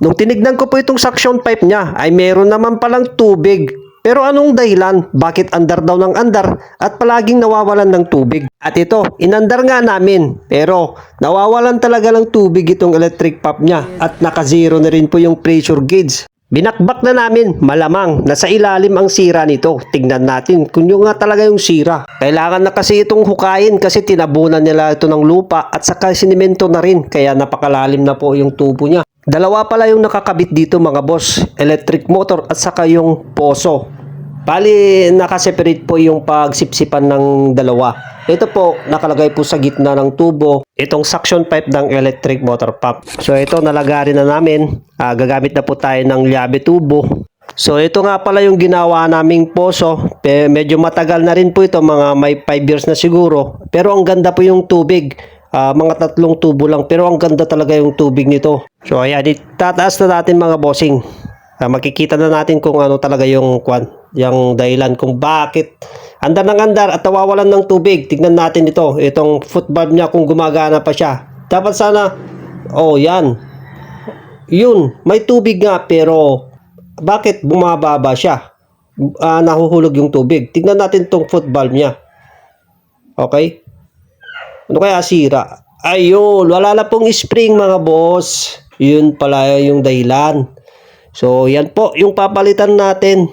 Nung tinignan ko po itong suction pipe niya ay meron naman palang tubig. Pero anong dahilan? Bakit andar daw ng andar at palaging nawawalan ng tubig? At ito, inandar nga namin. Pero nawawalan talaga ng tubig itong electric pump niya at naka-zero na rin po yung pressure gauge. Binakbak na namin, malamang nasa ilalim ang sira nito. Tingnan natin kung yung nga talaga yung sira. Kailangan na kasi itong hukayin kasi tinabunan nila ito ng lupa at saka sinimento na rin kaya napakalalim na po yung tubo niya. Dalawa pala yung nakakabit dito mga boss, electric motor at saka yung poso. Bali, nakaseparate po yung pagsipsipan ng dalawa. Ito po, nakalagay po sa gitna ng tubo, itong suction pipe ng electric motor pump. So ito, nalagari na namin. Gagamit na po tayo ng llave tubo. So ito nga pala yung ginawa naming poso. Medyo matagal na rin po ito, mga may 5 years na siguro. Pero ang ganda po yung tubig. Mga 3 tubo lang, pero ang ganda talaga yung tubig nito. So ayan, itataas na natin mga bossing. Makikita na natin kung ano talaga yung dahilan kung bakit andar ng andar at nawawalan ng tubig. Tignan natin ito, itong foot valve niya kung gumagana pa siya. Dapat sana, yan. Yun, may tubig nga pero bakit bumababa siya? Nahuhulog yung tubig. Tignan natin itong foot valve niya. Okay? Ano kaya sira? Ayun, wala na pong spring mga boss. Yun pala yung dahilan. So, yan po yung papalitan natin.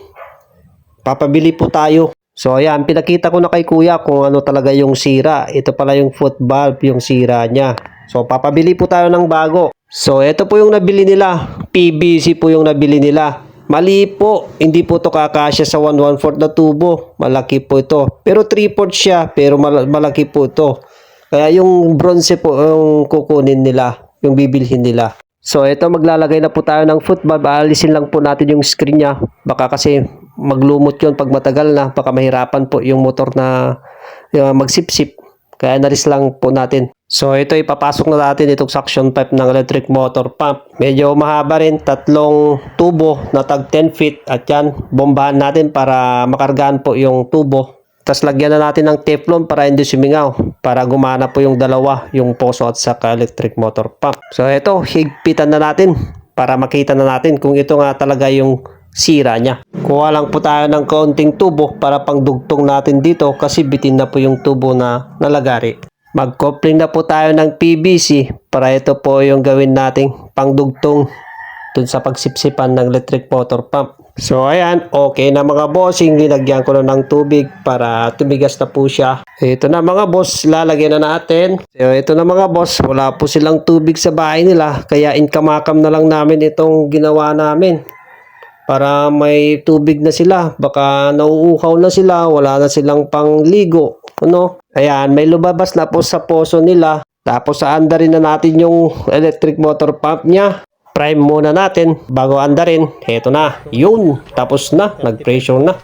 Papabili po tayo. So, ayan, pinakita ko na kay kuya kung ano talaga yung sira. Ito pala yung foot valve, yung sira niya. So, papabili po tayo ng bago. So, ito po yung nabili nila. PVC po yung nabili nila. Mali po, hindi po to kakasya sa 1/4 na tubo. Malaki po ito. Pero 3/4 siya, pero malaki po ito. Kaya yung bronze po yung kukunin nila, yung bibilhin nila. So ito, maglalagay na po tayo ng foot valve. Aalisin lang po natin yung screen niya. Baka kasi maglumot yun pag matagal na. Baka mahirapan po yung motor na magsipsip. Kaya nalis lang po natin. So ito, ipapasok na natin itong suction pipe ng electric motor pump. Medyo mahaba rin, 3 tubo na tag 10 feet. At yan, bombahan natin para makargaan po yung tubo. Tapos lagyan na natin ng teflon para hindi sumingaw. Para gumana po yung dalawa, yung poso at saka electric motor pump. So ito, higpitan na natin para makita na natin kung ito nga talaga yung sira niya. Kuha lang po tayo ng kaunting tubo para pangdugtong natin dito kasi bitin na po yung tubo na nalagari. Mag-coupling na po tayo ng PVC para ito po yung gawin nating pangdugtong dun sa pagsipsipan ng electric motor pump. So ayan, okay na mga bossing, nilagyan ko na ng tubig para tumigas na po siya. Ito na mga boss, lalagyan na natin. So ito na mga boss, wala po silang tubig sa bahay nila, kaya inkamakam na lang namin itong ginawa namin. Para may tubig na sila, baka nauuhaw na sila, wala na silang pangligo. Ano? Ayan, may lumabas na po sa poso nila. Tapos aandarin na natin yung electric motor pump niya. Prime muna natin bago andarin. Heto na, yun, tapos na, nag-pressure na.